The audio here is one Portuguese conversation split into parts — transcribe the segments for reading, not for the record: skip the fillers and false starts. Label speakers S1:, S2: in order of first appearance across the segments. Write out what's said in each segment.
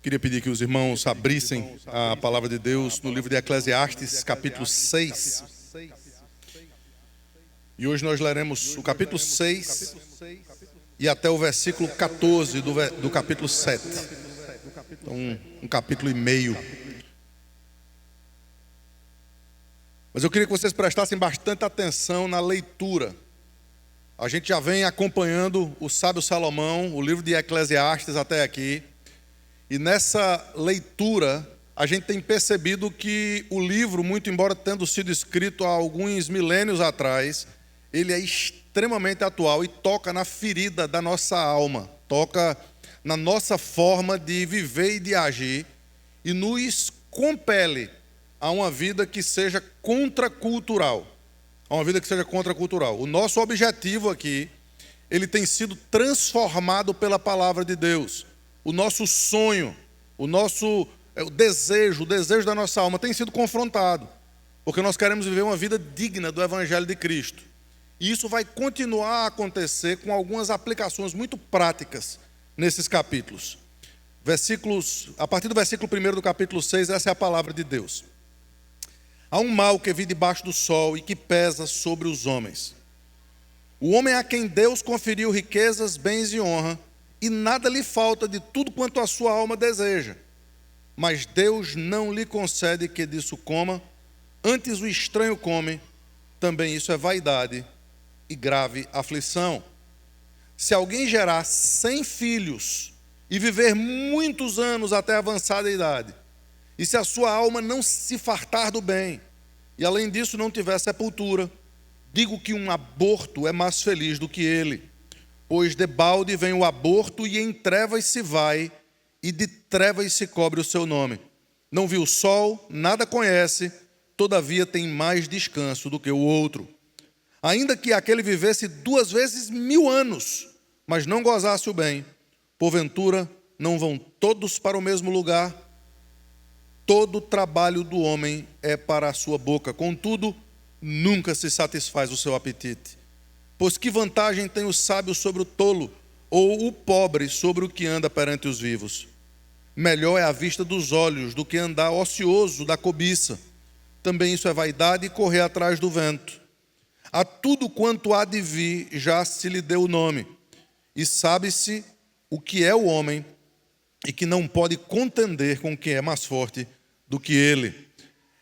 S1: Queria pedir que os irmãos abrissem a palavra de Deus no livro de Eclesiastes, capítulo 6. E hoje nós leremos o capítulo 6 e até o versículo 14 do capítulo 7. Então, um capítulo e meio. Mas eu queria que vocês prestassem bastante atenção na leitura. A gente já vem acompanhando o sábio Salomão, o livro de Eclesiastes até aqui. E nessa leitura, a gente tem percebido que o livro, muito embora tendo sido escrito há alguns milênios atrás, ele é extremamente atual e toca na ferida da nossa alma, toca na nossa forma de viver e de agir e nos compele a uma vida que seja contracultural. O nosso objetivo aqui, ele tem sido transformado pela palavra de Deus. O nosso sonho, o desejo da nossa alma tem sido confrontado, porque nós queremos viver uma vida digna do Evangelho de Cristo. E isso vai continuar a acontecer com algumas aplicações muito práticas nesses capítulos. A partir do versículo 1 do capítulo 6, essa é a palavra de Deus. Há um mal que vi debaixo do sol e que pesa sobre os homens. O homem a quem Deus conferiu riquezas, bens e honra, e nada lhe falta de tudo quanto a sua alma deseja. Mas Deus não lhe concede que disso coma, antes o estranho come, também isso é vaidade e grave aflição. Se alguém gerar 100 filhos e viver muitos anos até avançada idade, e se a sua alma não se fartar do bem, e além disso não tiver sepultura, digo que um aborto é mais feliz do que ele. Pois debalde vem o aborto e em trevas se vai, e de trevas se cobre o seu nome. Não viu o sol, nada conhece, todavia tem mais descanso do que o outro. Ainda que aquele vivesse 2 vezes 1000 anos, mas não gozasse o bem, porventura não vão todos para o mesmo lugar? Todo trabalho do homem é para a sua boca, contudo, nunca se satisfaz o seu apetite. Pois que vantagem tem o sábio sobre o tolo, ou o pobre sobre o que anda perante os vivos? Melhor é a vista dos olhos do que andar ocioso da cobiça. Também isso é vaidade e correr atrás do vento. A tudo quanto há de vir já se lhe deu o nome, e sabe-se o que é o homem, e que não pode contender com quem é mais forte do que ele.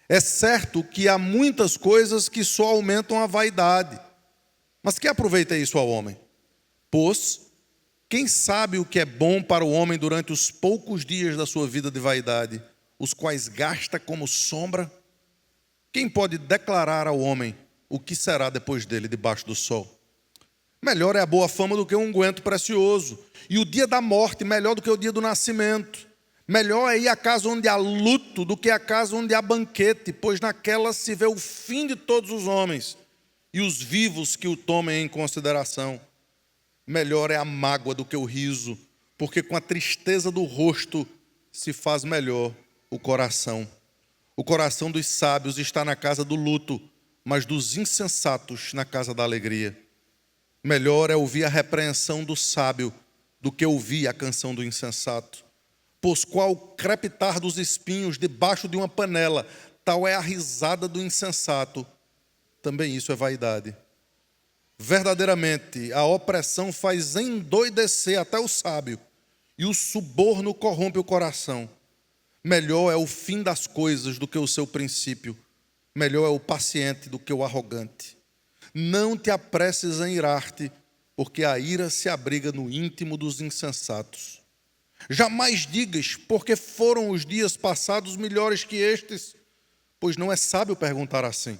S1: É certo que há muitas coisas que só aumentam a vaidade, mas que aproveita isso ao homem? Pois, quem sabe o que é bom para o homem durante os poucos dias da sua vida de vaidade, os quais gasta como sombra? Quem pode declarar ao homem o que será depois dele debaixo do sol? Melhor é a boa fama do que um unguento precioso, e o dia da morte melhor do que o dia do nascimento. Melhor é ir à casa onde há luto do que à casa onde há banquete, pois naquela se vê o fim de todos os homens, e os vivos que o tomem em consideração. Melhor é a mágoa do que o riso, porque com a tristeza do rosto se faz melhor o coração. O coração dos sábios está na casa do luto, mas dos insensatos na casa da alegria. Melhor é ouvir a repreensão do sábio do que ouvir a canção do insensato. Pois qual crepitar dos espinhos debaixo de uma panela, tal é a risada do insensato. Também isso é vaidade. Verdadeiramente, a opressão faz endoidecer até o sábio, e o suborno corrompe o coração. Melhor é o fim das coisas do que o seu princípio. Melhor é o paciente do que o arrogante. Não te apresses em irar-te, porque a ira se abriga no íntimo dos insensatos. Jamais digas, porque foram os dias passados melhores que estes, pois não é sábio perguntar assim.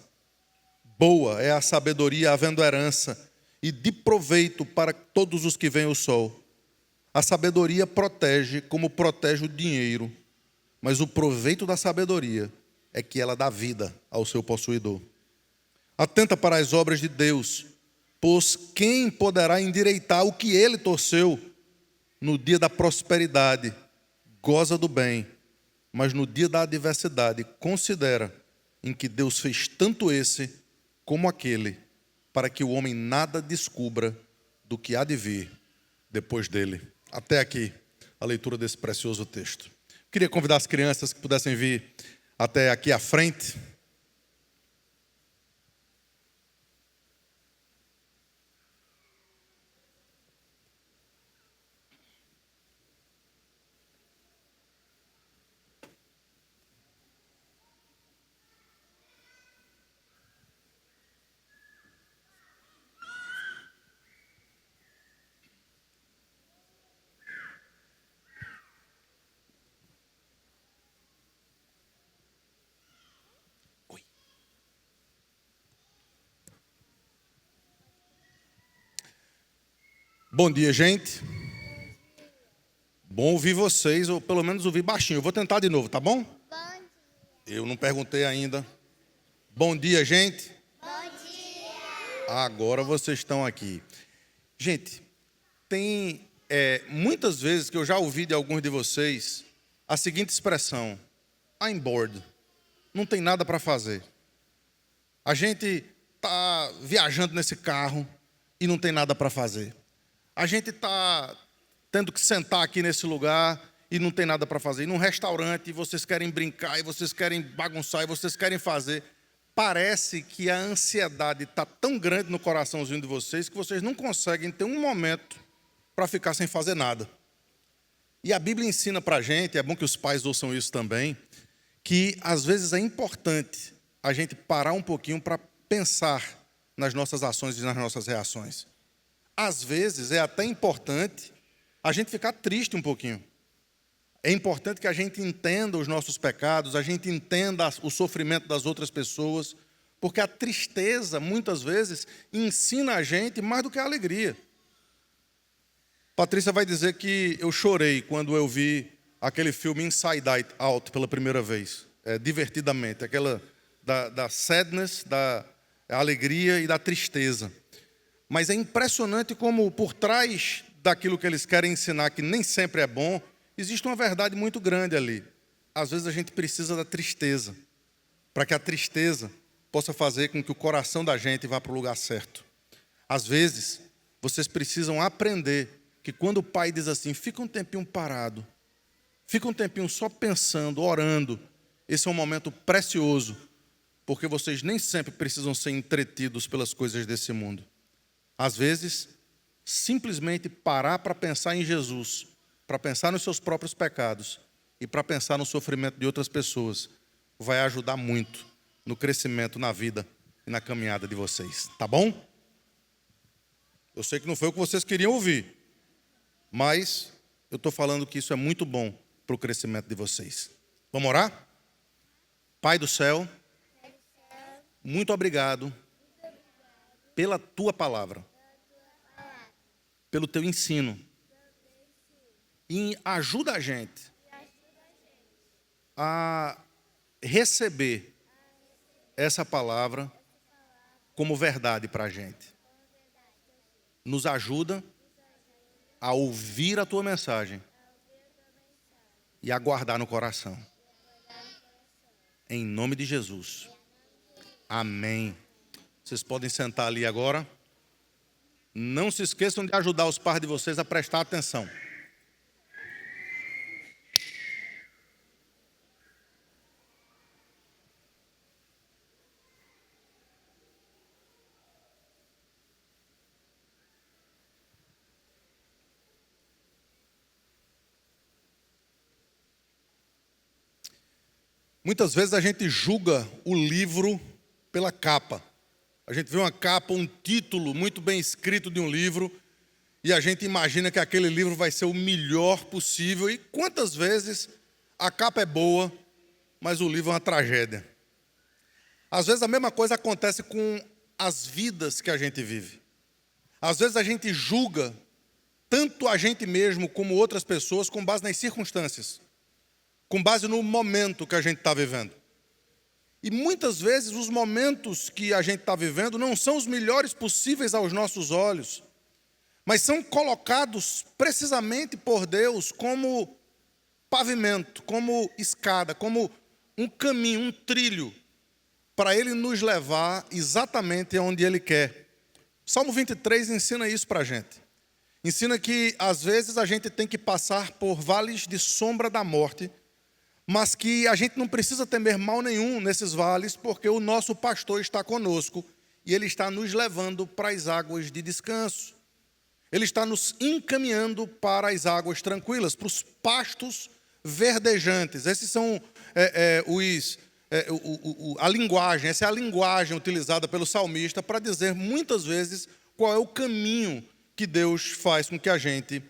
S1: Boa é a sabedoria havendo herança, e de proveito para todos os que veem o sol. A sabedoria protege como protege o dinheiro, mas o proveito da sabedoria é que ela dá vida ao seu possuidor. Atenta para as obras de Deus, pois quem poderá endireitar o que ele torceu? No dia da prosperidade, goza do bem, mas no dia da adversidade, considera em que Deus fez tanto esse como aquele, para que o homem nada descubra do que há de vir depois dele. Até aqui a leitura desse precioso texto. Queria convidar as crianças que pudessem vir até aqui à frente. Bom dia, gente. Bom ouvir vocês, ou pelo menos ouvir baixinho. Eu vou tentar de novo, tá bom?
S2: Bom dia.
S1: Eu não perguntei ainda. Bom dia, gente.
S2: Bom dia.
S1: Agora vocês estão aqui. Gente, tem muitas vezes que eu já ouvi de alguns de vocês a seguinte expressão: I'm bored. Não tem nada para fazer. A gente está viajando nesse carro e não tem nada para fazer. A gente está tendo que sentar aqui nesse lugar e não tem nada para fazer. E num restaurante, vocês querem brincar, e vocês querem bagunçar, e vocês querem fazer. Parece que a ansiedade está tão grande no coraçãozinho de vocês que vocês não conseguem ter um momento para ficar sem fazer nada. E a Bíblia ensina para a gente, é bom que os pais ouçam isso também, que às vezes é importante a gente parar um pouquinho para pensar nas nossas ações e nas nossas reações. Às vezes é até importante a gente ficar triste um pouquinho. É importante que a gente entenda os nossos pecados, a gente entenda o sofrimento das outras pessoas, porque a tristeza, muitas vezes, ensina a gente mais do que a alegria. Patrícia vai dizer que eu chorei quando eu vi aquele filme Inside Out pela primeira vez, divertidamente, aquela da sadness, da alegria e da tristeza. Mas é impressionante como por trás daquilo que eles querem ensinar, que nem sempre é bom, existe uma verdade muito grande ali. Às vezes a gente precisa da tristeza, para que a tristeza possa fazer com que o coração da gente vá para o lugar certo. Às vezes, vocês precisam aprender que quando o pai diz assim, fica um tempinho parado, fica um tempinho só pensando, orando, esse é um momento precioso, porque vocês nem sempre precisam ser entretidos pelas coisas desse mundo. Às vezes, simplesmente parar para pensar em Jesus, para pensar nos seus próprios pecados e para pensar no sofrimento de outras pessoas, vai ajudar muito no crescimento na vida e na caminhada de vocês, tá bom? Eu sei que não foi o que vocês queriam ouvir, mas eu estou falando que isso é muito bom para o crescimento de vocês. Vamos orar? Pai do céu, muito obrigado pela tua palavra, pelo teu ensino, e ajuda a gente a receber essa palavra como verdade para a gente. Nos ajuda a ouvir a tua mensagem e a guardar no coração. Em nome de Jesus. Amém. Vocês podem sentar ali agora. Não se esqueçam de ajudar os pais de vocês a prestar atenção. Muitas vezes a gente julga o livro pela capa. A gente vê uma capa, um título muito bem escrito de um livro e a gente imagina que aquele livro vai ser o melhor possível. E quantas vezes a capa é boa, mas o livro é uma tragédia. Às vezes a mesma coisa acontece com as vidas que a gente vive. Às vezes a gente julga tanto a gente mesmo como outras pessoas com base nas circunstâncias, com base no momento que a gente está vivendo. E muitas vezes os momentos que a gente está vivendo não são os melhores possíveis aos nossos olhos, mas são colocados precisamente por Deus como pavimento, como escada, como um caminho, um trilho, para Ele nos levar exatamente aonde Ele quer. Salmo 23 ensina isso para a gente. Ensina que às vezes a gente tem que passar por vales de sombra da morte, mas que a gente não precisa temer mal nenhum nesses vales, porque o nosso pastor está conosco e ele está nos levando para as águas de descanso. Ele está nos encaminhando para as águas tranquilas, para os pastos verdejantes. Esses são a linguagem, essa é a linguagem utilizada pelo salmista para dizer muitas vezes qual é o caminho que Deus faz com que a gente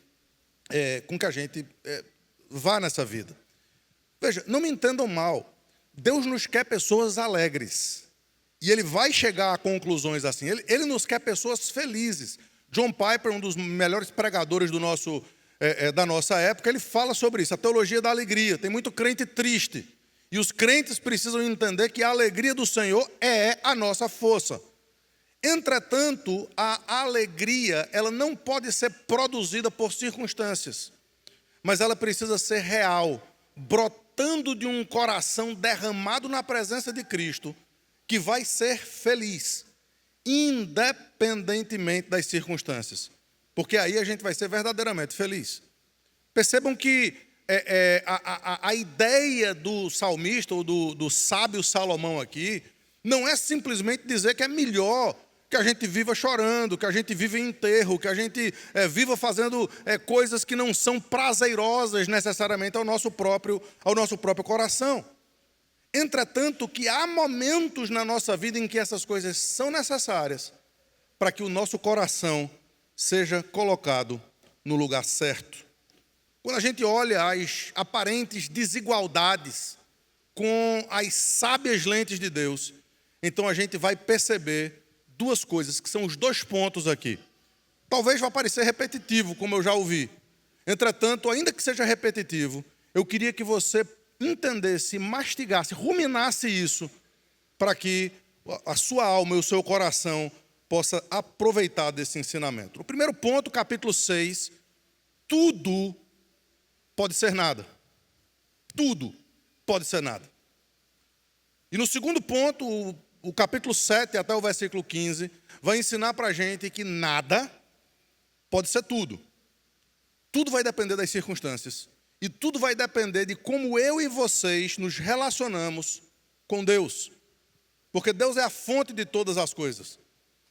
S1: vá nessa vida. Veja, não me entendam mal, Deus nos quer pessoas alegres, e Ele vai chegar a conclusões assim, Ele nos quer pessoas felizes. John Piper, um dos melhores pregadores da nossa época, ele fala sobre isso, a teologia da alegria. Tem muito crente triste, e os crentes precisam entender que a alegria do Senhor é a nossa força. Entretanto, a alegria, ela não pode ser produzida por circunstâncias, mas ela precisa ser real, brotando de um coração derramado na presença de Cristo, que vai ser feliz, independentemente das circunstâncias, porque aí a gente vai ser verdadeiramente feliz. Percebam que a ideia do salmista, ou do sábio Salomão aqui, não é simplesmente dizer que é melhor que a gente viva chorando, que a gente viva em enterro, que a gente viva fazendo coisas que não são prazerosas necessariamente ao nosso próprio coração. Entretanto, que há momentos na nossa vida em que essas coisas são necessárias para que o nosso coração seja colocado no lugar certo. Quando a gente olha as aparentes desigualdades com as sábias lentes de Deus, então a gente vai perceber duas coisas, que são os dois pontos aqui. Talvez vá parecer repetitivo, como eu já ouvi. Entretanto, ainda que seja repetitivo, eu queria que você entendesse, mastigasse, ruminasse isso, para que a sua alma e o seu coração possa aproveitar desse ensinamento. No primeiro ponto, capítulo 6, tudo pode ser nada. Tudo pode ser nada. E no segundo ponto, o capítulo 7 até o versículo 15, vai ensinar para a gente que nada pode ser tudo. Tudo vai depender das circunstâncias. E tudo vai depender de como eu e vocês nos relacionamos com Deus. Porque Deus é a fonte de todas as coisas.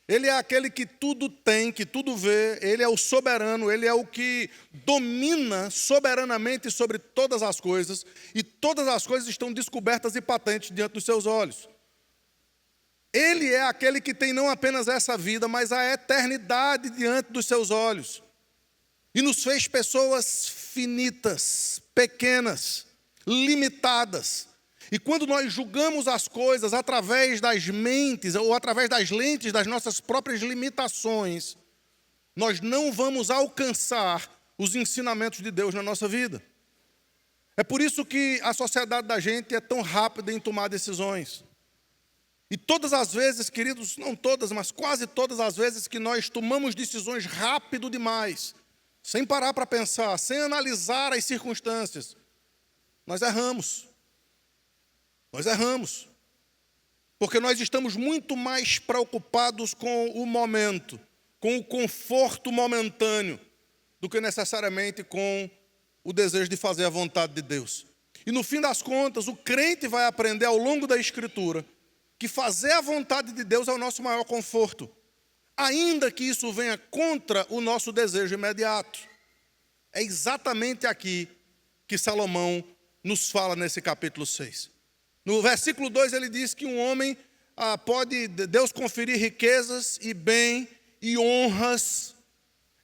S1: Ele é aquele que tudo tem, que tudo vê. Ele é o soberano, Ele é o que domina soberanamente sobre todas as coisas. E todas as coisas estão descobertas e patentes diante dos seus olhos. Ele é aquele que tem não apenas essa vida, mas a eternidade diante dos seus olhos. E nos fez pessoas finitas, pequenas, limitadas. E quando nós julgamos as coisas através das mentes ou através das lentes das nossas próprias limitações, nós não vamos alcançar os ensinamentos de Deus na nossa vida. É por isso que a sociedade da gente é tão rápida em tomar decisões. E todas as vezes, queridos, não todas, mas quase todas as vezes que nós tomamos decisões rápido demais, sem parar para pensar, sem analisar as circunstâncias, nós erramos. Nós erramos. Porque nós estamos muito mais preocupados com o momento, com o conforto momentâneo, do que necessariamente com o desejo de fazer a vontade de Deus. E no fim das contas, o crente vai aprender ao longo da Escritura que fazer a vontade de Deus é o nosso maior conforto, ainda que isso venha contra o nosso desejo imediato. É exatamente aqui que Salomão nos fala nesse capítulo 6. No versículo 2 ele diz que um homem pode Deus conferir riquezas e bem e honras.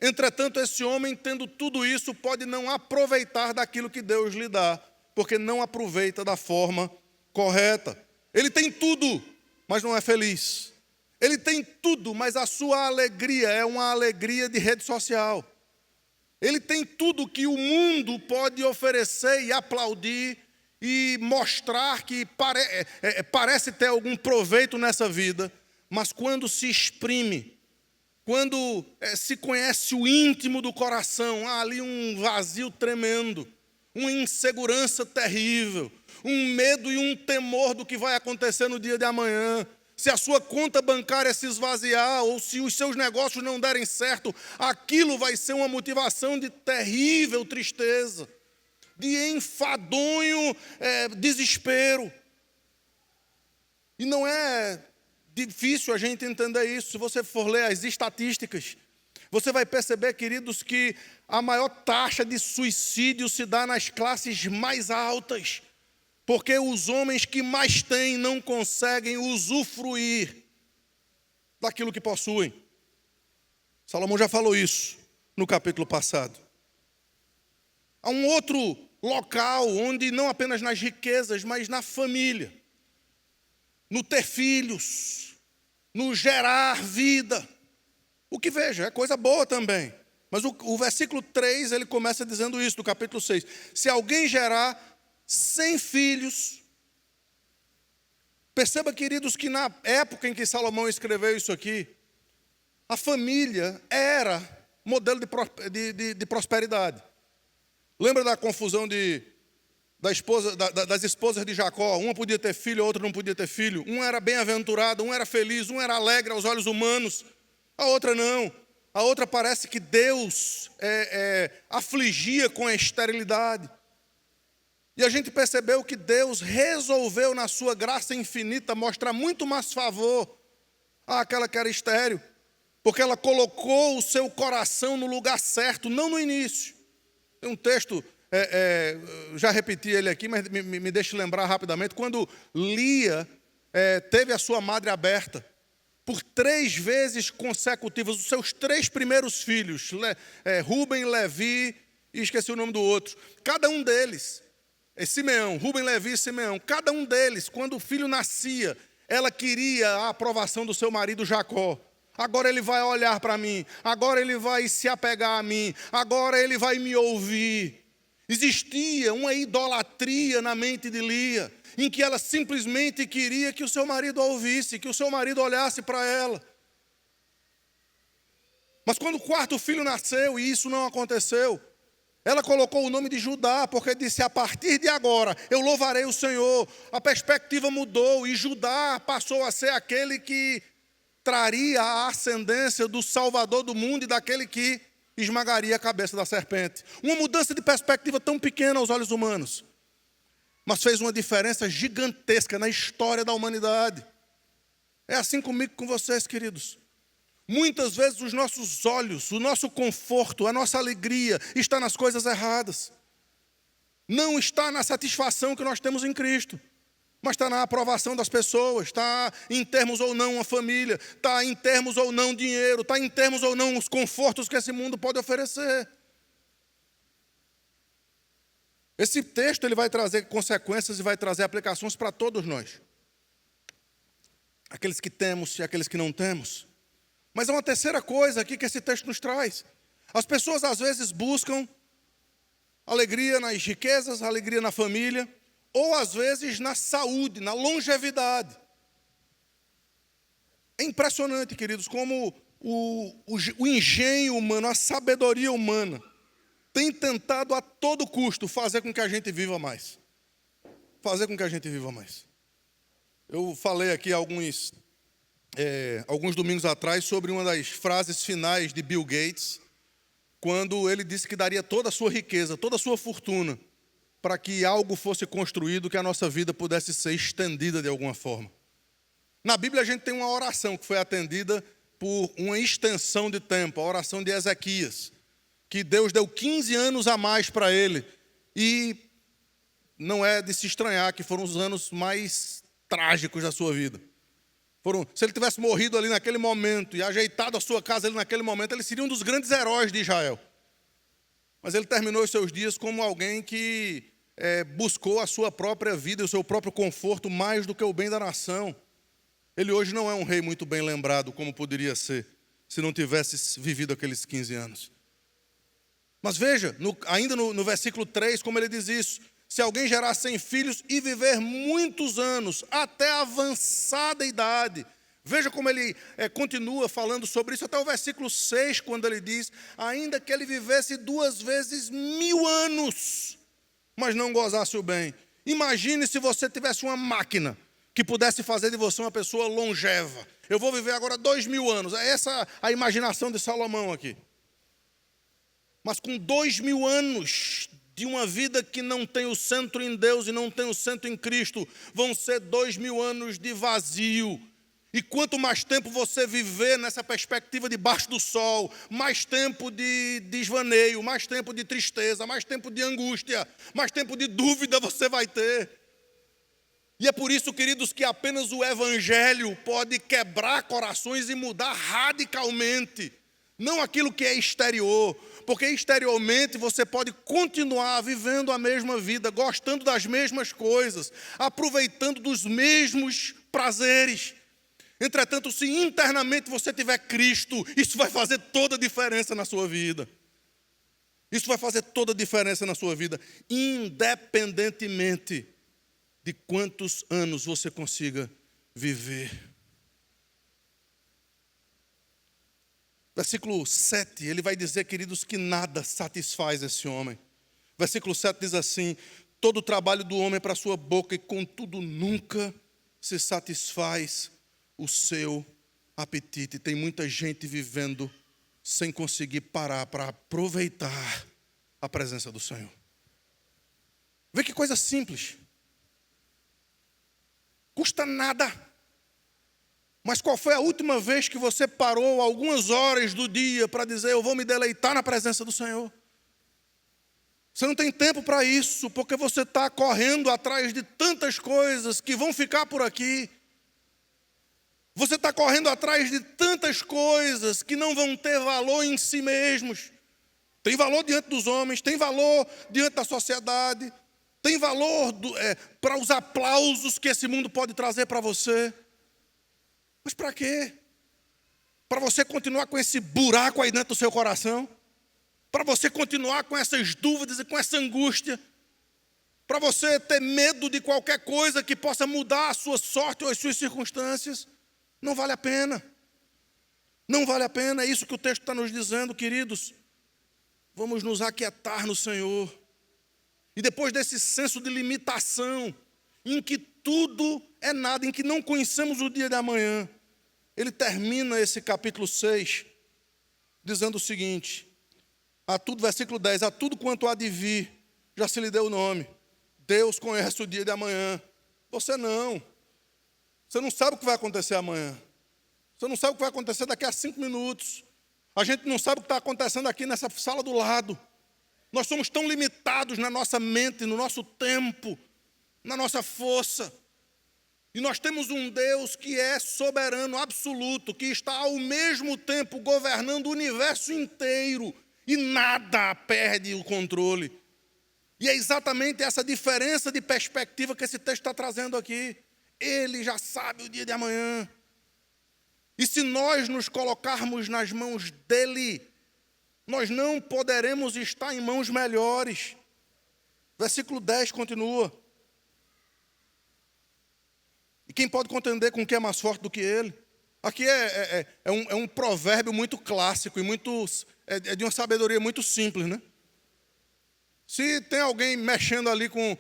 S1: Entretanto, esse homem, tendo tudo isso, pode não aproveitar daquilo que Deus lhe dá, porque não aproveita da forma correta. Ele tem tudo, mas não é feliz. Ele tem tudo, mas a sua alegria é uma alegria de rede social. Ele tem tudo que o mundo pode oferecer e aplaudir e mostrar que parece ter algum proveito nessa vida, mas quando se exprime, quando se conhece o íntimo do coração, há ali um vazio tremendo, uma insegurança terrível, um medo e um temor do que vai acontecer no dia de amanhã. Se a sua conta bancária se esvaziar ou se os seus negócios não derem certo, aquilo vai ser uma motivação de terrível tristeza. de enfadonho desespero. E não é difícil a gente entender isso. Se você for ler as estatísticas, você vai perceber, queridos, que a maior taxa de suicídio se dá nas classes mais altas, porque os homens que mais têm não conseguem usufruir daquilo que possuem. Salomão já falou isso no capítulo passado. Há um outro local onde não apenas nas riquezas, mas na família, no ter filhos, no gerar vida. O que veja, é coisa boa também. Mas o versículo 3, ele começa dizendo isso, do capítulo 6. Se alguém gerar 100 filhos, perceba, queridos, que na época em que Salomão escreveu isso aqui, a família era modelo de prosperidade. Lembra da confusão das esposas de Jacó? Uma podia ter filho, a outra não podia ter filho. Um era bem-aventurado, um era feliz, um era alegre aos olhos humanos, a outra não. A outra parece que Deus afligia com a esterilidade. E a gente percebeu que Deus resolveu, na sua graça infinita, mostrar muito mais favor àquela que era estéril, porque ela colocou o seu coração no lugar certo, não no início. Tem um texto, já repeti ele aqui, mas me deixe lembrar rapidamente. Quando Lia teve a sua madre aberta, por 3 vezes consecutivas, os seus 3 primeiros filhos, Rúben, Levi, e esqueci o nome do outro, cada um deles, Simeão, Rúben, Levi e Simeão, cada um deles, quando o filho nascia, ela queria a aprovação do seu marido Jacó. Agora ele vai olhar para mim, agora ele vai se apegar a mim, agora ele vai me ouvir. Existia uma idolatria na mente de Lia, em que ela simplesmente queria que o seu marido a ouvisse, que o seu marido olhasse para ela. Mas quando o 4º filho nasceu, e isso não aconteceu, ela colocou o nome de Judá, porque disse, a partir de agora eu louvarei o Senhor. A perspectiva mudou e Judá passou a ser aquele que traria a ascendência do Salvador do mundo e daquele que esmagaria a cabeça da serpente. Uma mudança de perspectiva tão pequena aos olhos humanos, mas fez uma diferença gigantesca na história da humanidade. É assim comigo e com vocês, queridos. Muitas vezes os nossos olhos, o nosso conforto, a nossa alegria está nas coisas erradas. Não está na satisfação que nós temos em Cristo, mas está na aprovação das pessoas, está em termos ou não uma família, está em termos ou não dinheiro, está em termos ou não os confortos que esse mundo pode oferecer. Esse texto ele vai trazer consequências e vai trazer aplicações para todos nós. Aqueles que temos e aqueles que não temos. Mas há uma terceira coisa aqui que esse texto nos traz. As pessoas às vezes buscam alegria nas riquezas, alegria na família, ou às vezes na saúde, na longevidade. É impressionante, queridos, como o engenho humano, a sabedoria humana tem tentado a todo custo fazer com que a gente viva mais. Fazer com que a gente viva mais. Eu falei aqui alguns domingos atrás sobre uma das frases finais de Bill Gates, quando ele disse que daria toda a sua riqueza, toda a sua fortuna, para que algo fosse construído, que a nossa vida pudesse ser estendida de alguma forma. Na Bíblia a gente tem uma oração que foi atendida por uma extensão de tempo, a oração de Ezequias, que Deus deu 15 anos a mais para ele, e não é de se estranhar que foram os anos mais trágicos da sua vida. Se ele tivesse morrido ali naquele momento e ajeitado a sua casa ali naquele momento, ele seria um dos grandes heróis de Israel. Mas ele terminou os seus dias como alguém que buscou a sua própria vida e o seu próprio conforto mais do que o bem da nação. Ele hoje não é um rei muito bem lembrado, como poderia ser, se não tivesse vivido aqueles 15 anos. Mas veja, ainda no versículo 3, como ele diz isso. Se alguém gerar 100 filhos e viver muitos anos, até avançada idade. Veja como ele continua falando sobre isso, até o versículo 6, quando ele diz, ainda que ele vivesse 2 vezes 1000 anos, mas não gozasse o bem. Imagine se você tivesse uma máquina que pudesse fazer de você uma pessoa longeva. Eu vou viver agora 2000 anos. É essa a imaginação de Salomão aqui. Mas com 2000 anos de uma vida que não tem o centro em Deus e não tem o centro em Cristo, vão ser 2000 anos de vazio. E quanto mais tempo você viver nessa perspectiva debaixo do sol, mais tempo de desvaneio, mais tempo de tristeza, mais tempo de angústia, mais tempo de dúvida você vai ter. E é por isso, queridos, que apenas o Evangelho pode quebrar corações e mudar radicalmente, não aquilo que é exterior, porque exteriormente você pode continuar vivendo a mesma vida, gostando das mesmas coisas, aproveitando dos mesmos prazeres. Entretanto, se internamente você tiver Cristo, isso vai fazer toda a diferença na sua vida. Isso vai fazer toda a diferença na sua vida, independentemente de quantos anos você consiga viver. Versículo 7, ele vai dizer, queridos, que nada satisfaz esse homem. Versículo 7 diz assim: todo o trabalho do homem é para a sua boca, e contudo nunca se satisfaz o seu apetite. Tem muita gente vivendo sem conseguir parar para aproveitar a presença do Senhor. Vê que coisa simples. Custa nada. Mas qual foi a última vez que você parou algumas horas do dia para dizer: eu vou me deleitar na presença do Senhor? Você não tem tempo para isso, porque você está correndo atrás de tantas coisas que vão ficar por aqui. Você está correndo atrás de tantas coisas que não vão ter valor em si mesmos. Tem valor diante dos homens, tem valor diante da sociedade, tem valor para os aplausos que esse mundo pode trazer para você. Mas para quê? Para você continuar com esse buraco aí dentro do seu coração? Para você continuar com essas dúvidas e com essa angústia? Para você ter medo de qualquer coisa que possa mudar a sua sorte ou as suas circunstâncias? Não vale a pena. Não vale a pena, é isso que o texto está nos dizendo, queridos. Vamos nos aquietar no Senhor. E depois desse senso de limitação, em que tudo é nada, em que não conhecemos o dia de amanhã, ele termina esse capítulo 6, dizendo o seguinte, versículo 10, a tudo quanto há de vir, já se lhe deu o nome. Deus conhece o dia de amanhã. Você não. Você não sabe o que vai acontecer amanhã. Você não sabe o que vai acontecer daqui a 5 minutos. A gente não sabe o que está acontecendo aqui nessa sala do lado. Nós somos tão limitados na nossa mente, no nosso tempo, na nossa força. E nós temos um Deus que é soberano, absoluto, que está ao mesmo tempo governando o universo inteiro e nada perde o controle. E é exatamente essa diferença de perspectiva que esse texto está trazendo aqui. Ele já sabe o dia de amanhã. E se nós nos colocarmos nas mãos dele, nós não poderemos estar em mãos melhores. Versículo 10 continua. E quem pode contender com quem é mais forte do que ele? Aqui é um provérbio muito clássico e é de uma sabedoria muito simples, né? Se tem alguém mexendo ali com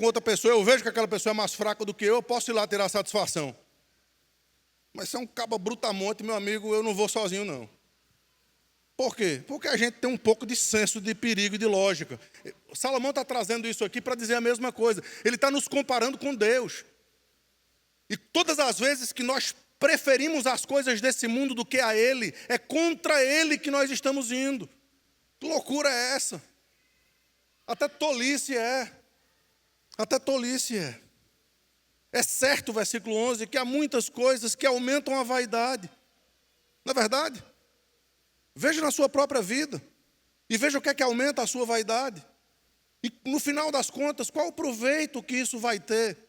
S1: outra pessoa, eu vejo que aquela pessoa é mais fraca do que eu posso ir lá tirar satisfação. Mas se é um caba brutamonte, meu amigo, eu não vou sozinho, não. Por quê? Porque a gente tem um pouco de senso de perigo e de lógica. Salomão está trazendo isso aqui para dizer a mesma coisa. Ele está nos comparando com Deus. E todas as vezes que nós preferimos as coisas desse mundo do que a Ele, é contra Ele que nós estamos indo. Que loucura é essa? Até tolice é. Até tolice é. É certo, versículo 11, que há muitas coisas que aumentam a vaidade. Não é verdade? Veja na sua própria vida. E veja o que é que aumenta a sua vaidade. E no final das contas, qual o proveito que isso vai ter?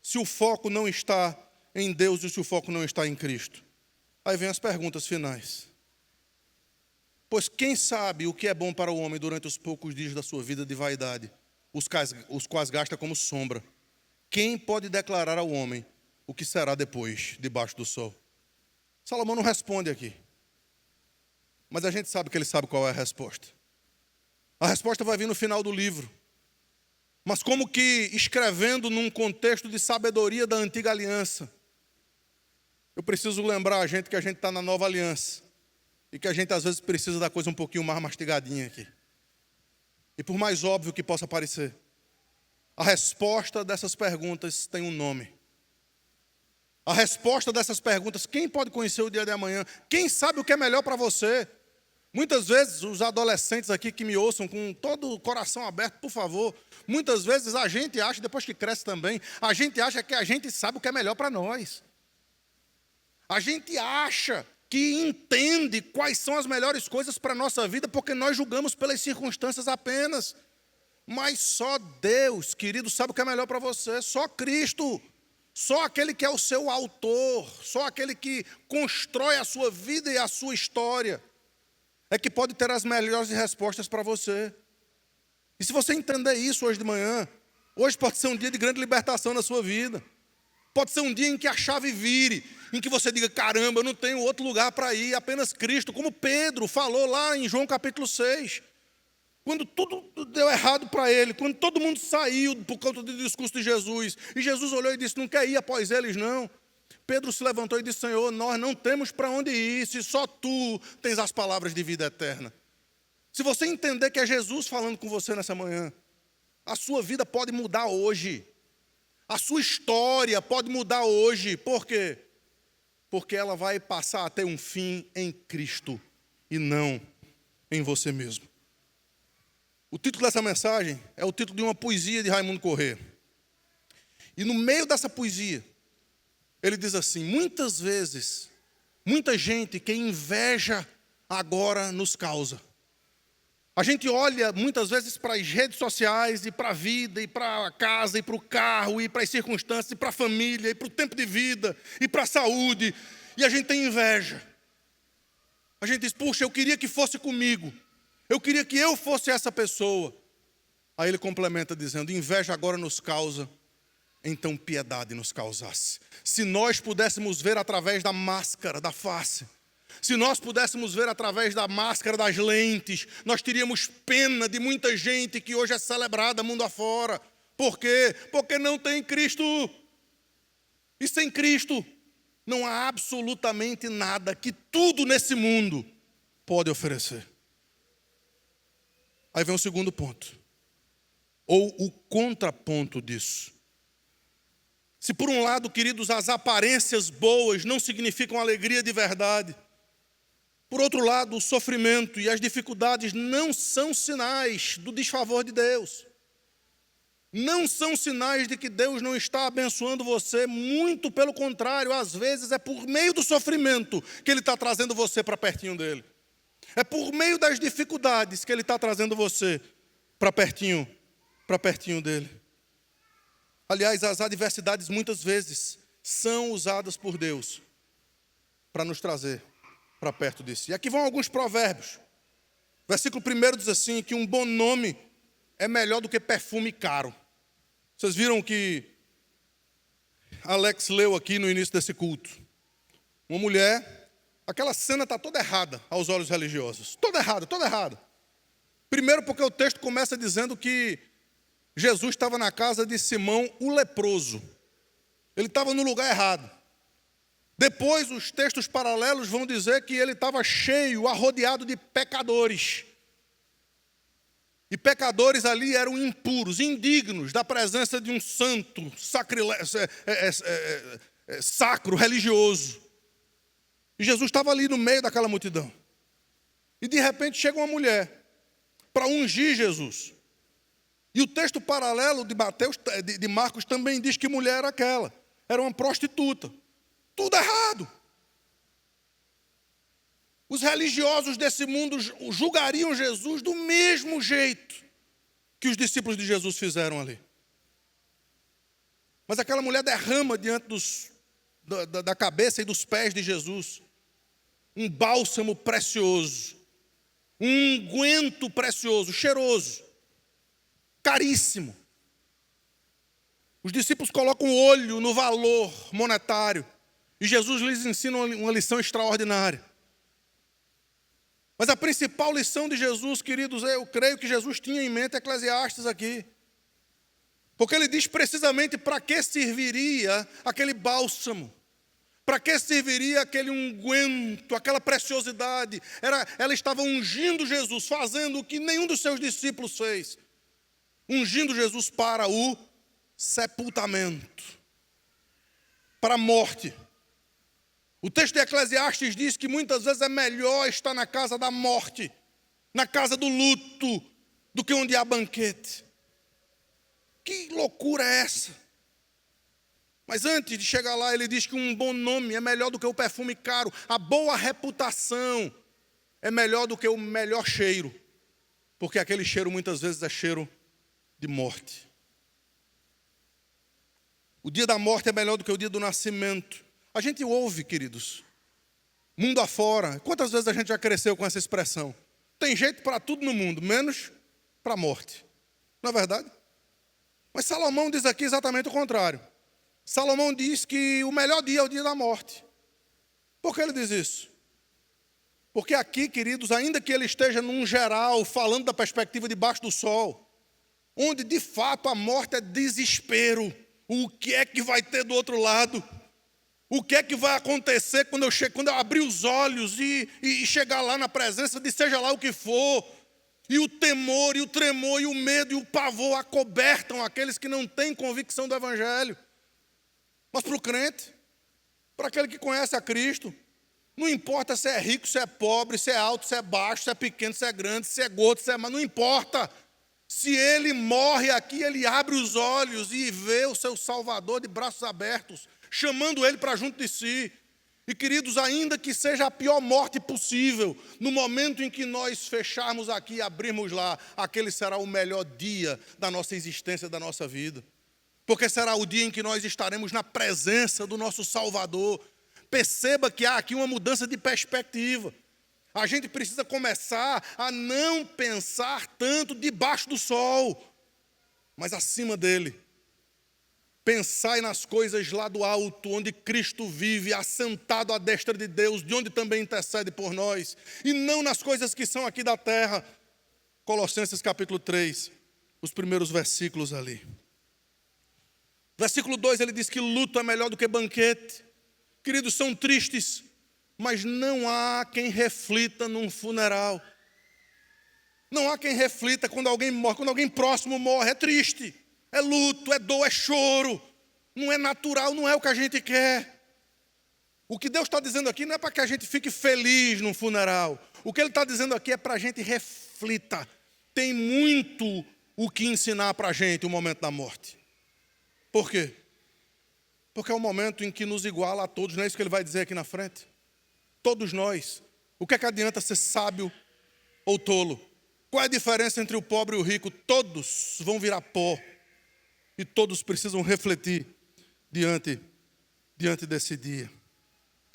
S1: Se o foco não está em Deus e se o foco não está em Cristo. Aí vem as perguntas finais. Pois quem sabe o que é bom para o homem durante os poucos dias da sua vida de vaidade, os quais gasta como sombra? Quem pode declarar ao homem o que será depois, debaixo do sol? Salomão não responde aqui. Mas a gente sabe que ele sabe qual é a resposta. A resposta vai vir no final do livro. Mas como que escrevendo num contexto de sabedoria da antiga aliança, eu preciso lembrar a gente que a gente está na nova aliança. E que a gente às vezes precisa da coisa um pouquinho mais mastigadinha aqui. E por mais óbvio que possa parecer, a resposta dessas perguntas tem um nome. A resposta dessas perguntas, quem pode conhecer o dia de amanhã? Quem sabe o que é melhor para você? Muitas vezes, os adolescentes aqui que me ouçam com todo o coração aberto, por favor, muitas vezes a gente acha, depois que cresce também, a gente acha que a gente sabe o que é melhor para nós. A gente acha que entende quais são as melhores coisas para a nossa vida, porque nós julgamos pelas circunstâncias apenas. Mas só Deus, querido, sabe o que é melhor para você, só Cristo. Só aquele que é o seu autor, só aquele que constrói a sua vida e a sua história, é que pode ter as melhores respostas para você. E se você entender isso hoje de manhã, hoje pode ser um dia de grande libertação na sua vida. Pode ser um dia em que a chave vire, em que você diga, caramba, eu não tenho outro lugar para ir, apenas Cristo, como Pedro falou lá em João capítulo 6. Quando tudo deu errado para ele, quando todo mundo saiu por conta do discurso de Jesus, e Jesus olhou e disse, não quer ir após eles não. Pedro se levantou e disse, Senhor, nós não temos para onde ir, se só Tu tens as palavras de vida eterna. Se você entender que é Jesus falando com você nessa manhã, a sua vida pode mudar hoje. A sua história pode mudar hoje. Por quê? Porque ela vai passar a ter um fim em Cristo e não em você mesmo. O título dessa mensagem é o título de uma poesia de Raimundo Corrêa. E no meio dessa poesia, ele diz assim, muitas vezes, muita gente que inveja agora nos causa. A gente olha muitas vezes para as redes sociais, e para a vida, e para a casa, e para o carro, e para as circunstâncias, e para a família, e para o tempo de vida, e para a saúde, e a gente tem inveja. A gente diz, puxa, eu queria que fosse comigo. Eu queria que eu fosse essa pessoa. Aí ele complementa dizendo, inveja agora nos causa, então piedade nos causasse. Se nós pudéssemos ver através da máscara da face, se nós pudéssemos ver através da máscara das lentes, nós teríamos pena de muita gente que hoje é celebrada mundo afora. Por quê? Porque não tem Cristo. E sem Cristo, não há absolutamente nada que tudo nesse mundo pode oferecer. Aí vem o segundo ponto, ou o contraponto disso. Se por um lado, queridos, as aparências boas não significam alegria de verdade, por outro lado, o sofrimento e as dificuldades não são sinais do desfavor de Deus. Não são sinais de que Deus não está abençoando você, muito pelo contrário, às vezes é por meio do sofrimento que Ele está trazendo você para pertinho dEle. É por meio das dificuldades que Ele está trazendo você para pertinho dEle. Aliás, as adversidades muitas vezes são usadas por Deus para nos trazer para perto de si. E aqui vão alguns provérbios. Versículo 1 diz assim, que um bom nome é melhor do que perfume caro. Vocês viram que Alex leu aqui no início desse culto. Uma mulher... Aquela cena está toda errada aos olhos religiosos. Toda errada. Primeiro porque o texto começa dizendo que Jesus estava na casa de Simão, o leproso. Ele estava no lugar errado. Depois, os textos paralelos vão dizer que ele estava cheio, arrodeado de pecadores. E pecadores ali eram impuros, indignos da presença de um santo, sacro, religioso. E Jesus estava ali no meio daquela multidão. E de repente chega uma mulher para ungir Jesus. E o texto paralelo de Marcos também diz que mulher era aquela. Era uma prostituta. Tudo errado. Os religiosos desse mundo julgariam Jesus do mesmo jeito que os discípulos de Jesus fizeram ali. Mas aquela mulher derrama diante da cabeça e dos pés de Jesus um bálsamo precioso, um unguento precioso, cheiroso, caríssimo. Os discípulos colocam o olho no valor monetário e Jesus lhes ensina uma lição extraordinária. Mas a principal lição de Jesus, queridos, eu creio que Jesus tinha em mente Eclesiastes aqui. Porque ele diz precisamente para que serviria aquele bálsamo. Para que serviria aquele unguento, aquela preciosidade? Ela estava ungindo Jesus, fazendo o que nenhum dos seus discípulos fez. Ungindo Jesus para o sepultamento, para a morte. O texto de Eclesiastes diz que muitas vezes é melhor estar na casa da morte, na casa do luto, do que onde há banquete. Que loucura é essa? Mas antes de chegar lá, ele diz que um bom nome é melhor do que o perfume caro. A boa reputação é melhor do que o melhor cheiro. Porque aquele cheiro muitas vezes é cheiro de morte. O dia da morte é melhor do que o dia do nascimento. A gente ouve, queridos, mundo afora. Quantas vezes a gente já cresceu com essa expressão? Tem jeito para tudo no mundo, menos para a morte. Não é verdade? Mas Salomão diz aqui exatamente o contrário. Salomão diz que o melhor dia é o dia da morte. Por que ele diz isso? Porque aqui, queridos, ainda que ele esteja num geral, falando da perspectiva debaixo do sol, onde de fato a morte é desespero. O que é que vai ter do outro lado? O que é que vai acontecer quando eu abrir os olhos e chegar lá na presença de seja lá o que for? E o temor, e o tremor, e o medo, e o pavor acobertam aqueles que não têm convicção do Evangelho. Mas para o crente, para aquele que conhece a Cristo, não importa se é rico, se é pobre, se é alto, se é baixo, se é pequeno, se é grande, se é gordo, se é magro, não importa. Se ele morre aqui, ele abre os olhos e vê o seu Salvador de braços abertos, chamando ele para junto de si. E queridos, ainda que seja a pior morte possível, no momento em que nós fecharmos aqui e abrirmos lá, aquele será o melhor dia da nossa existência, da nossa vida. Porque será o dia em que nós estaremos na presença do nosso Salvador. Perceba que há aqui uma mudança de perspectiva. A gente precisa começar a não pensar tanto debaixo do sol, mas acima dele. Pensai nas coisas lá do alto, onde Cristo vive, assentado à destra de Deus, de onde também intercede por nós, e não nas coisas que são aqui da terra. Colossenses capítulo 3, os primeiros versículos ali. Versículo 2, ele diz que luto é melhor do que banquete. Queridos, são tristes, mas não há quem reflita num funeral. Não há quem reflita quando alguém morre, quando alguém próximo morre, é triste. É luto, é dor, é choro. Não é natural, não é o que a gente quer. O que Deus está dizendo aqui não é para que a gente fique feliz num funeral. O que Ele está dizendo aqui é para a gente reflita. Tem muito o que ensinar para a gente o momento da morte. Por quê? Porque é o momento em que nos iguala a todos. Não é isso que Ele vai dizer aqui na frente? Todos nós. O que é que adianta ser sábio ou tolo? Qual é a diferença entre o pobre e o rico? Todos vão virar pó. E todos precisam refletir diante desse dia.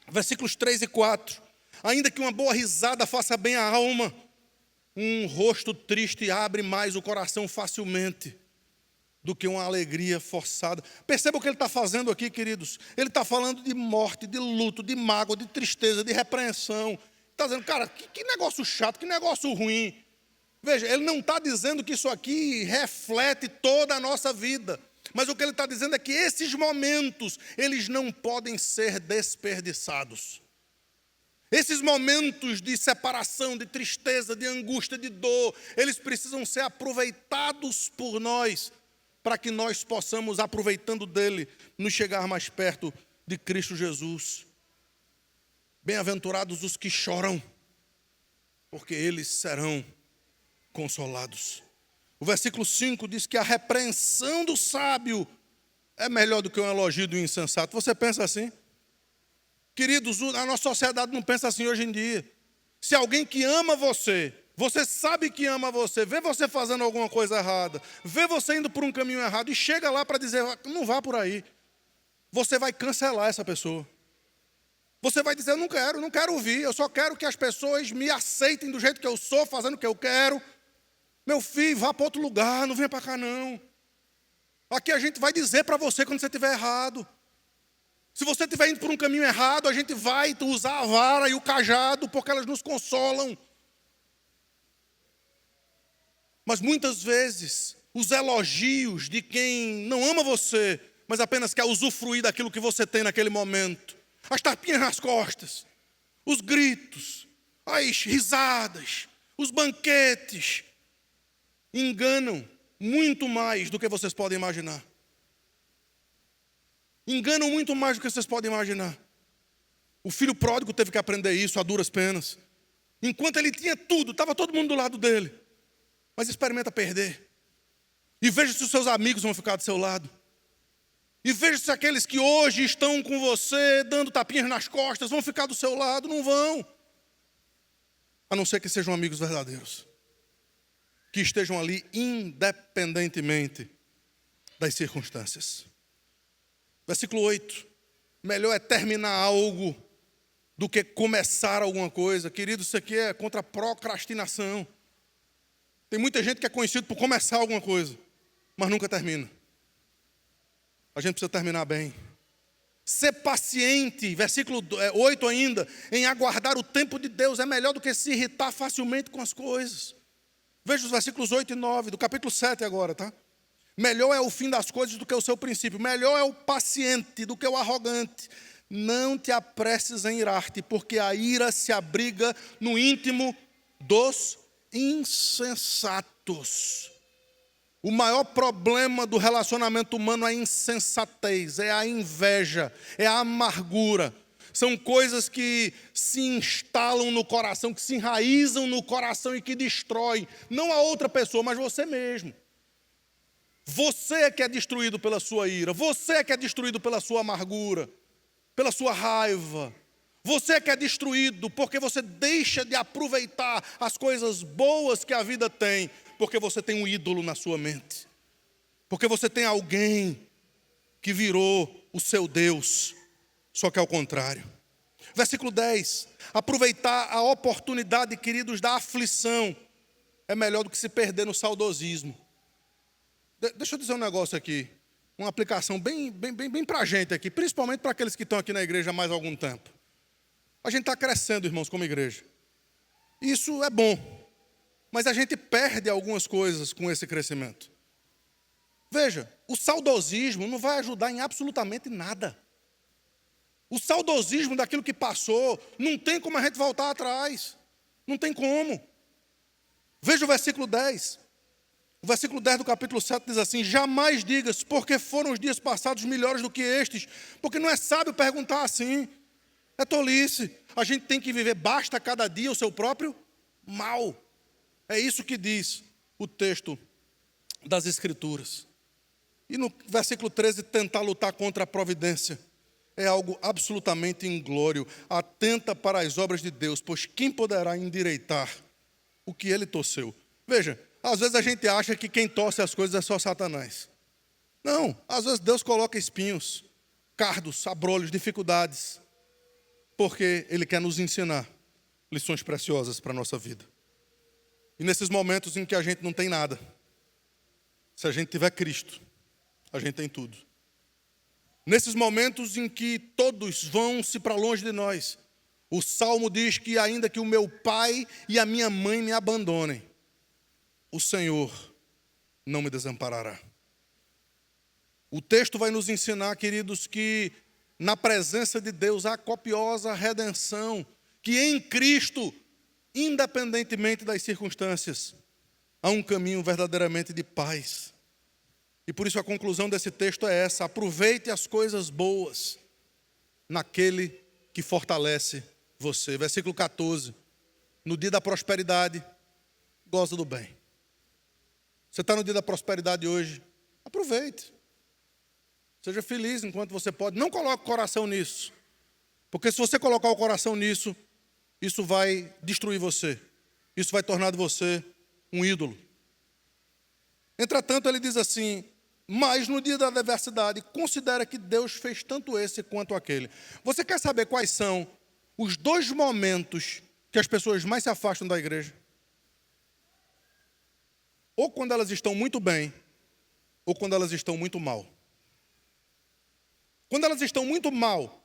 S1: Versículos 3 e 4. Ainda que uma boa risada faça bem à alma, um rosto triste abre mais o coração facilmente do que uma alegria forçada. Perceba o que ele está fazendo aqui, queridos. Ele está falando de morte, de luto, de mágoa, de tristeza, de repreensão. Está dizendo, cara, que negócio chato, que negócio ruim. Veja, ele não está dizendo que isso aqui reflete toda a nossa vida. Mas o que ele está dizendo é que esses momentos, eles não podem ser desperdiçados. Esses momentos de separação, de tristeza, de angústia, de dor, eles precisam ser aproveitados por nós, para que nós possamos, aproveitando dele, nos chegar mais perto de Cristo Jesus. Bem-aventurados os que choram, porque eles serão consolados. O versículo 5 diz que a repreensão do sábio é melhor do que um elogio do insensato. Você pensa assim? Queridos, a nossa sociedade não pensa assim hoje em dia. Se alguém que ama você, você sabe que ama você, vê você fazendo alguma coisa errada, vê você indo por um caminho errado e chega lá para dizer, não vá por aí, você vai cancelar essa pessoa. Você vai dizer, eu não quero ouvir, eu só quero que as pessoas me aceitem do jeito que eu sou, fazendo o que eu quero. Meu filho, vá para outro lugar, não venha para cá não. Aqui a gente vai dizer para você quando você estiver errado. Se você estiver indo por um caminho errado, a gente vai usar a vara e o cajado, porque elas nos consolam. Mas muitas vezes, os elogios de quem não ama você, mas apenas quer usufruir daquilo que você tem naquele momento, as tapinhas nas costas, os gritos, as risadas, os banquetes, enganam muito mais do que vocês podem imaginar. Enganam muito mais do que vocês podem imaginar. O filho pródigo teve que aprender isso a duras penas. Enquanto ele tinha tudo, estava todo mundo do lado dele. Mas experimenta perder. E veja se os seus amigos vão ficar do seu lado. E veja se aqueles que hoje estão com você, dando tapinhas nas costas, vão ficar do seu lado. Não vão. A não ser que sejam amigos verdadeiros. Que estejam ali independentemente das circunstâncias. Versículo 8. Melhor é terminar algo do que começar alguma coisa. Querido, isso aqui é contra a procrastinação. Tem muita gente que é conhecido por começar alguma coisa, mas nunca termina. A gente precisa terminar bem. Ser paciente, versículo 8 ainda, em aguardar o tempo de Deus é melhor do que se irritar facilmente com as coisas. Veja os versículos 8 e 9, do capítulo 7 agora, tá? Melhor é o fim das coisas do que o seu princípio. Melhor é o paciente do que o arrogante. Não te apresses em irar-te, porque a ira se abriga no íntimo dos insensatos. O maior problema do relacionamento humano é a insensatez, é a inveja, é a amargura. São coisas que se instalam no coração, que se enraizam no coração e que destroem, não a outra pessoa, mas você mesmo. Você é que é destruído pela sua ira, você é que é destruído pela sua amargura, pela sua raiva. Você é que é destruído porque você deixa de aproveitar as coisas boas que a vida tem, porque você tem um ídolo na sua mente, porque você tem alguém que virou o seu Deus, só que ao contrário. Versículo 10, aproveitar a oportunidade, queridos, da aflição é melhor do que se perder no saudosismo. Deixa eu dizer um negócio aqui, uma aplicação bem para a gente aqui, principalmente para aqueles que estão aqui na igreja há mais algum tempo. A gente está crescendo, irmãos, como igreja. Isso é bom, mas a gente perde algumas coisas com esse crescimento. Veja, o saudosismo não vai ajudar em absolutamente nada. O saudosismo daquilo que passou, não tem como a gente voltar atrás. Não tem como. Veja o versículo 10. O versículo 10 do capítulo 7 diz assim: jamais digas, porque foram os dias passados melhores do que estes. Porque não é sábio perguntar assim. É tolice. A gente tem que viver, basta cada dia o seu próprio mal. É isso que diz o texto das Escrituras. E no versículo 13, tentar lutar contra a providência é algo absolutamente inglório. Atenta para as obras de Deus, pois quem poderá endireitar o que ele torceu? Veja, às vezes a gente acha que quem torce as coisas é só Satanás. Não, às vezes Deus coloca espinhos, cardos, abrolhos, dificuldades, porque Ele quer nos ensinar lições preciosas para a nossa vida. E nesses momentos em que a gente não tem nada, se a gente tiver Cristo, a gente tem tudo. Nesses momentos em que todos vão-se para longe de nós, o Salmo diz que ainda que o meu pai e a minha mãe me abandonem, o Senhor não me desamparará. O texto vai nos ensinar, queridos, que na presença de Deus há copiosa redenção, que em Cristo, independentemente das circunstâncias, há um caminho verdadeiramente de paz. E por isso a conclusão desse texto é essa: aproveite as coisas boas naquele que fortalece você. Versículo 14, no dia da prosperidade, goza do bem. Você está no dia da prosperidade hoje, aproveite. Seja feliz enquanto você pode. Não coloque o coração nisso. Porque se você colocar o coração nisso, isso vai destruir você. Isso vai tornar de você um ídolo. Entretanto, ele diz assim: mas no dia da adversidade, considera que Deus fez tanto esse quanto aquele. Você quer saber quais são os dois momentos que as pessoas mais se afastam da igreja? Ou quando elas estão muito bem, ou quando elas estão muito mal. Quando elas estão muito mal,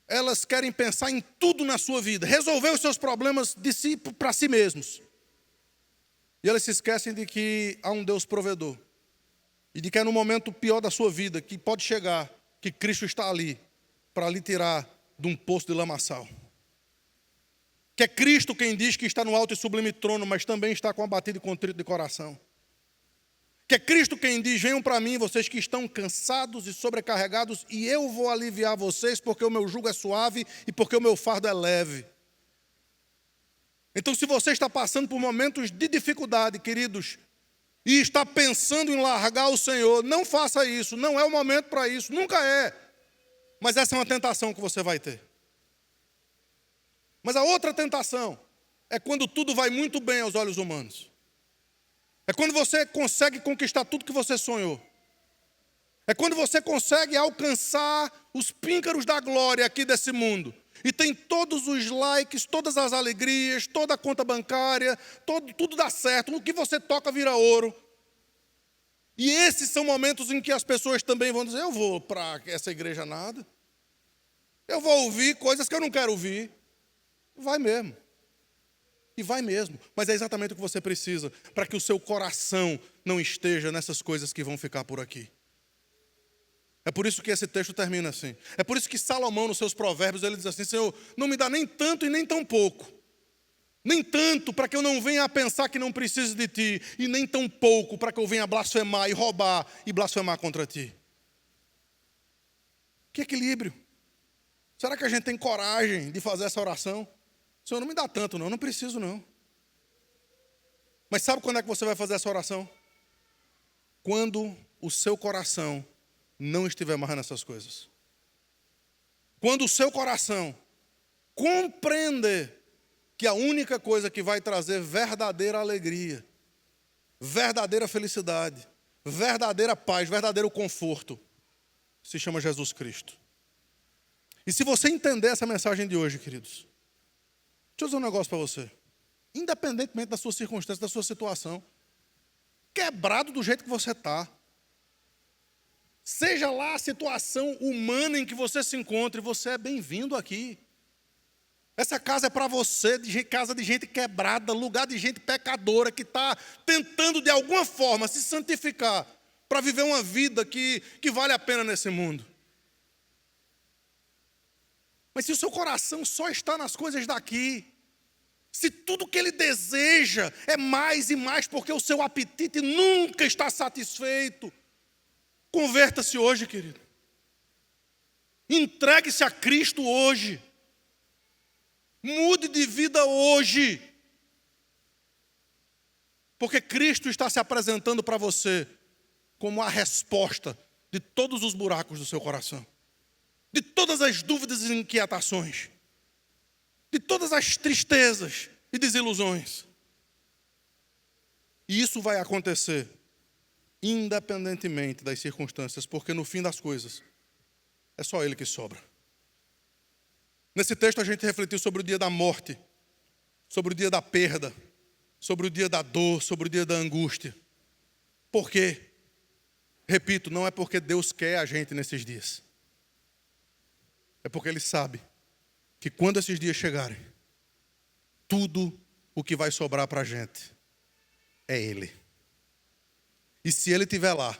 S1: elas querem pensar em tudo na sua vida, resolver os seus problemas de si para si mesmos. E elas se esquecem de que há um Deus provedor. E de que é no momento pior da sua vida, que pode chegar, que Cristo está ali, para lhe tirar de um poço de lamaçal. Que é Cristo quem diz que está no alto e sublime trono, mas também está com abatido e contrito de coração. Que é Cristo quem diz: venham para mim, vocês que estão cansados e sobrecarregados, e eu vou aliviar vocês, porque o meu jugo é suave e porque o meu fardo é leve. Então, se você está passando por momentos de dificuldade, queridos, e está pensando em largar o Senhor, não faça isso, não é o momento para isso, nunca é. Mas essa é uma tentação que você vai ter. Mas a outra tentação é quando tudo vai muito bem aos olhos humanos. É quando você consegue conquistar tudo que você sonhou. É quando você consegue alcançar os píncaros da glória aqui desse mundo. E tem todos os likes, todas as alegrias, toda a conta bancária, tudo dá certo. No que você toca vira ouro. E esses são momentos em que as pessoas também vão dizer: eu vou para essa igreja nada. Eu vou ouvir coisas que eu não quero ouvir. Vai mesmo. E vai mesmo. Mas é exatamente o que você precisa para que o seu coração não esteja nessas coisas que vão ficar por aqui. É por isso que esse texto termina assim. É por isso que Salomão, nos seus provérbios, ele diz assim: Senhor, não me dá nem tanto e nem tão pouco. Nem tanto para que eu não venha a pensar que não preciso de ti, e nem tão pouco para que eu venha a blasfemar e roubar e blasfemar contra ti. Que equilíbrio. Será que a gente tem coragem de fazer essa oração? Senhor, não me dá tanto não preciso não. Mas sabe quando é que você vai fazer essa oração? Quando o seu coração não estiver mais nessas coisas. Quando o seu coração compreender que a única coisa que vai trazer verdadeira alegria, verdadeira felicidade, verdadeira paz, verdadeiro conforto, se chama Jesus Cristo. E se você entender essa mensagem de hoje, queridos, deixa eu dizer um negócio para você. Independentemente da sua circunstância, da sua situação, quebrado do jeito que você está, seja lá a situação humana em que você se encontre, você é bem-vindo aqui. Essa casa é para você, casa de gente quebrada, lugar de gente pecadora que está tentando de alguma forma se santificar para viver uma vida que vale a pena nesse mundo. Mas se o seu coração só está nas coisas daqui, se tudo que ele deseja é mais e mais, porque o seu apetite nunca está satisfeito, converta-se hoje, querido. Entregue-se a Cristo hoje. Mude de vida hoje. Porque Cristo está se apresentando para você como a resposta de todos os buracos do seu coração, de todas as dúvidas e inquietações, de todas as tristezas e desilusões. E isso vai acontecer independentemente das circunstâncias, porque no fim das coisas é só Ele que sobra. Nesse texto a gente refletiu sobre o dia da morte, sobre o dia da perda, sobre o dia da dor, sobre o dia da angústia. Por quê? Repito, não é porque Deus quer a gente nesses dias. É porque Ele sabe que quando esses dias chegarem, tudo o que vai sobrar para a gente é Ele. E se Ele estiver lá,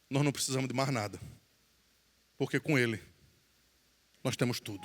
S1: nós não precisamos de mais nada. Porque com Ele, nós temos tudo.